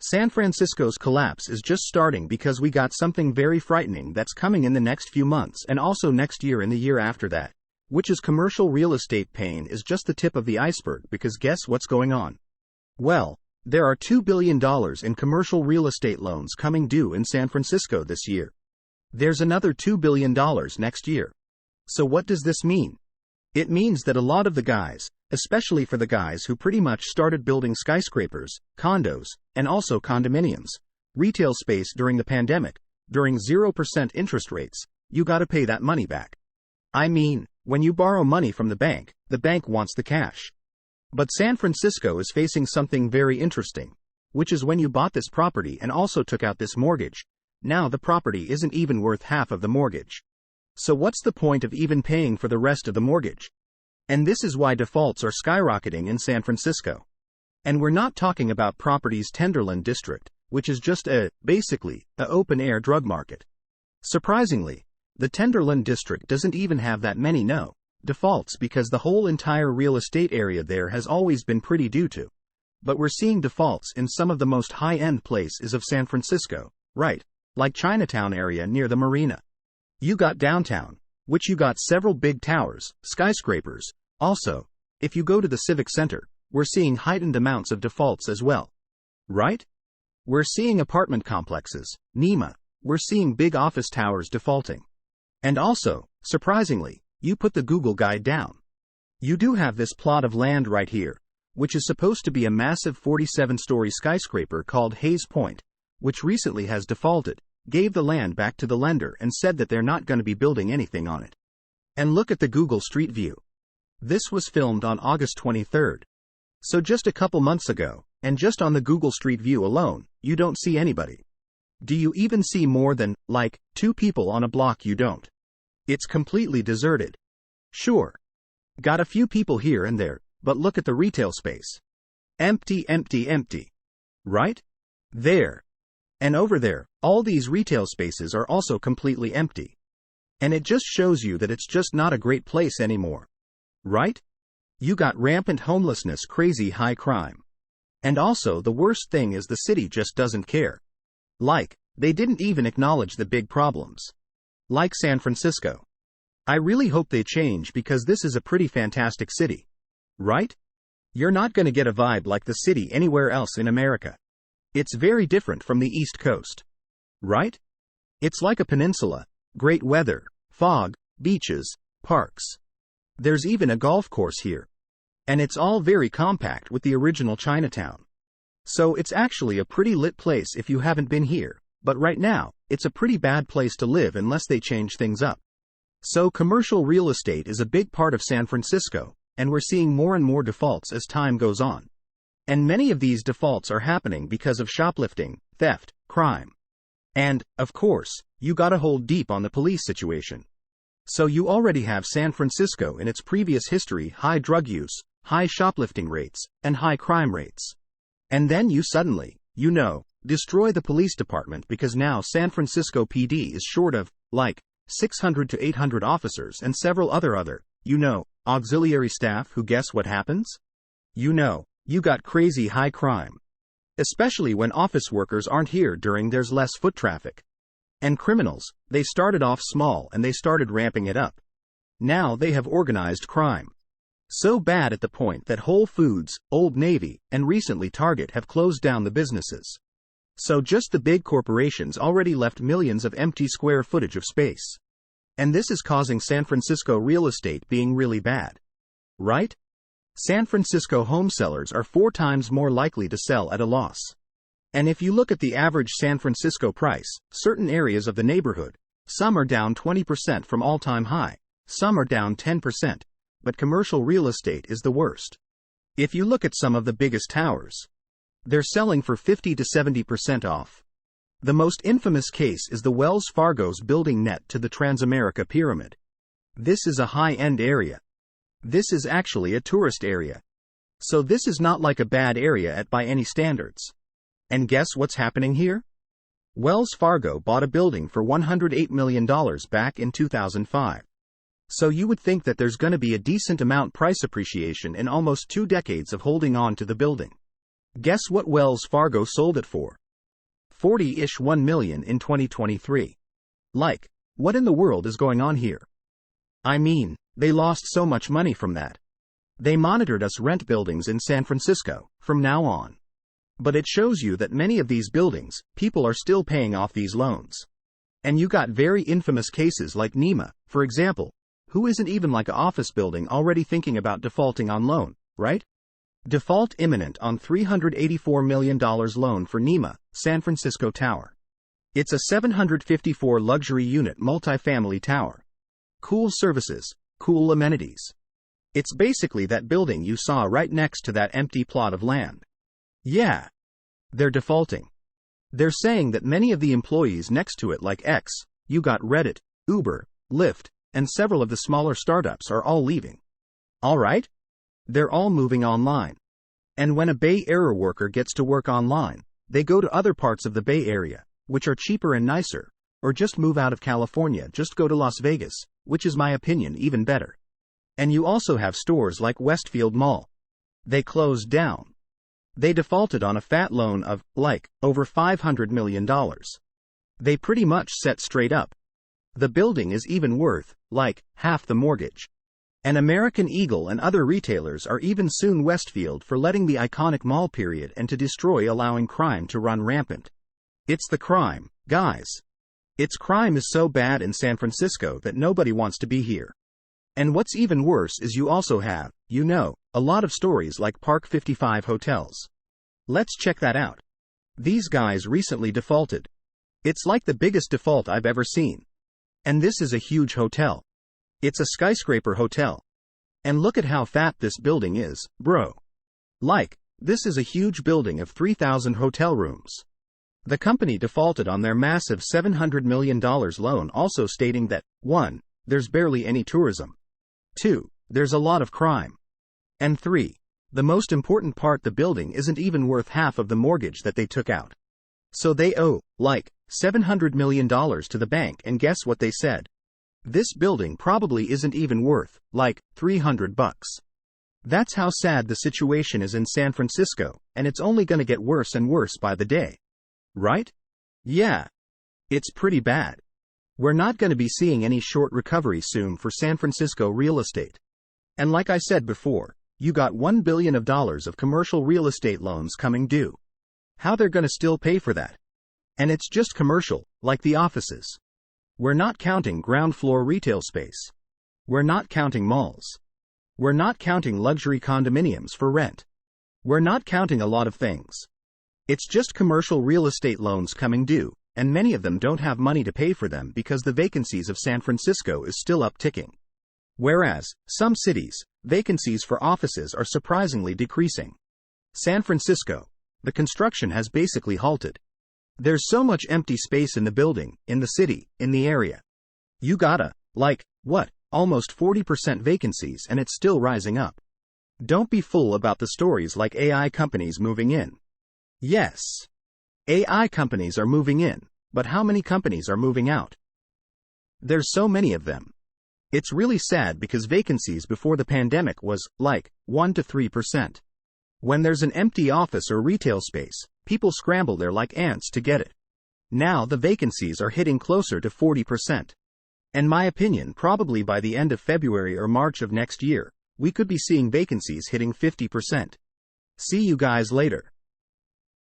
San Francisco's collapse is just starting because we got something very frightening that's coming in the next few months and also next year and the year after that, which is commercial real estate. Pain is just the tip of the iceberg because guess what's going on? Well, there are $2 billion in commercial real estate loans coming due in San Francisco this year. There's another $2 billion next year. So what does this mean? It means that a lot of the guys, especially for the guys who pretty much started building skyscrapers, condos, and also condominiums, retail space during the pandemic, during 0% interest rates, you gotta pay that money back. I mean, when you borrow money from the bank wants the cash. But San Francisco is facing something very interesting, which is when you bought this property and also took out this mortgage, now the property isn't even worth half of the mortgage. So what's the point of even paying for the rest of the mortgage? And this is why defaults are skyrocketing in San Francisco. And we're not talking about properties Tenderloin district, which is just basically, a open-air drug market. Surprisingly, the Tenderloin district doesn't even have that many defaults because the whole entire real estate area there has always been pretty due to. But we're seeing defaults in some of the most high-end places of San Francisco, right? Like Chinatown area near the marina. You got downtown, which you got several big towers, skyscrapers. Also, if you go to the Civic Center, we're seeing heightened amounts of defaults as well. Right? We're seeing apartment complexes, NEMA. We're seeing big office towers defaulting. And also, surprisingly, you put the Google guide down. You do have this plot of land right here, which is supposed to be a massive 47-story skyscraper called Hayes Point, which recently has defaulted, gave the land back to the lender and said that they're not going to be building anything on it. And look at the Google Street View. This was filmed on August 23rd. So just a couple months ago, and just on the Google Street View alone, you don't see anybody. Do you even see more than, like, 2 people on a block? You don't. It's completely deserted. Sure. Got a few people here and there, but look at the retail space. Empty, empty, empty. Right? There. And over there, all these retail spaces are also completely empty. And it just shows you that it's just not a great place anymore. Right? You got rampant homelessness, crazy high crime. And also the worst thing is the city just doesn't care. Like, they didn't even acknowledge the big problems. Like San Francisco. I really hope they change because this is a pretty fantastic city. Right? You're not gonna get a vibe like the city anywhere else in America. It's very different from the East Coast. Right? It's like a peninsula, great weather, fog, beaches, parks. There's even a golf course here. And it's all very compact with the original Chinatown. So it's actually a pretty lit place if you haven't been here, but right now, it's a pretty bad place to live unless they change things up. So commercial real estate is a big part of San Francisco, and we're seeing more and more defaults as time goes on. And many of these defaults are happening because of shoplifting, theft, crime. And, of course, you gotta hold deep on the police situation. So you already have San Francisco in its previous history, high drug use, high shoplifting rates, and high crime rates. And then you suddenly, destroy the police department because now San Francisco PD is short of, like, 600 to 800 officers and several other, auxiliary staff who guess what happens? You got crazy high crime. Especially when office workers aren't here during there's less foot traffic. And criminals, they started off small and they started ramping it up. Now they have organized crime. So bad at the point that Whole Foods, Old Navy, and recently Target have closed down the businesses. So just the big corporations already left millions of empty square footage of space. And this is causing San Francisco real estate being really bad. Right? San Francisco home sellers are 4 times more likely to sell at a loss. And if you look at the average San Francisco price, certain areas of the neighborhood, some are down 20% from all-time high, some are down 10%, but commercial real estate is the worst. If you look at some of the biggest towers, they're selling for 50 to 70% off. The most infamous case is the Wells Fargo's building net to the Transamerica Pyramid. This is a high-end area. This is actually a tourist area. So this is not like a bad area by any standards. And guess what's happening here? Wells Fargo bought a building for $108 million back in 2005. So you would think that there's going to be a decent amount price appreciation in almost 2 decades of holding on to the building. Guess what Wells Fargo sold it for? 40-ish 1 million in 2023. Like, what in the world is going on here? I mean, they lost so much money from that. They monitored us rent buildings in San Francisco, from now on. But it shows you that many of these buildings, people are still paying off these loans. And you got very infamous cases like NEMA, for example, who isn't even like an office building already thinking about defaulting on loan, right? Default imminent on $384 million loan for NEMA, San Francisco Tower. It's a 754 luxury unit multifamily tower. Cool services, cool amenities. It's basically that building you saw right next to that empty plot of land. Yeah. They're defaulting. They're saying that many of the employees next to it like X, you got Reddit, Uber, Lyft, and several of the smaller startups are all leaving. Alright? They're all moving online. And when a Bay Area worker gets to work online, they go to other parts of the Bay Area, which are cheaper and nicer, or just move out of California, just go to Las Vegas, which is my opinion even better. And you also have stores like Westfield Mall. They closed down. They defaulted on a fat loan of, like, over $500 million. They pretty much set straight up. The building is even worth, like, half the mortgage. And American Eagle and other retailers are even suing Westfield for letting the iconic mall period and to destroy allowing crime to run rampant. It's the crime, guys. Its crime is so bad in San Francisco that nobody wants to be here. And what's even worse is you also have, a lot of stories like Park 55 hotels. Let's check that out. These guys recently defaulted. It's like the biggest default I've ever seen. And this is a huge hotel. It's a skyscraper hotel. And look at how fat this building is, bro. Like, this is a huge building of 3,000 hotel rooms. The company defaulted on their massive $700 million loan, also stating that, 1. There's barely any tourism. 2. There's a lot of crime. And 3. The most important part, the building isn't even worth half of the mortgage that they took out. So they owe, like, $700 million to the bank, and guess what they said? This building probably isn't even worth, like, $300. That's how sad the situation is in San Francisco, and it's only gonna get worse and worse by the day. Right? Yeah. It's pretty bad. We're not gonna be seeing any short recovery soon for San Francisco real estate. And like I said before, you got $1 billion of commercial real estate loans coming due. How they're gonna still pay for that? And it's just commercial, like the offices. We're not counting ground floor retail space. We're not counting malls. We're not counting luxury condominiums for rent. We're not counting a lot of things. It's just commercial real estate loans coming due, and many of them don't have money to pay for them because the vacancies of San Francisco is still upticking. Whereas, some cities, vacancies for offices are surprisingly decreasing. San Francisco, the construction has basically halted. There's so much empty space in the building, in the city, in the area. You gotta, almost 40% vacancies, and it's still rising up. Don't be fool about the stories like AI companies moving in. Yes. AI companies are moving in, but how many companies are moving out? There's so many of them. It's really sad because vacancies before the pandemic was, 1 to 3%. When there's an empty office or retail space, people scramble there like ants to get it. Now the vacancies are hitting closer to 40%. In my opinion, probably by the end of February or March of next year, we could be seeing vacancies hitting 50%. See you guys later.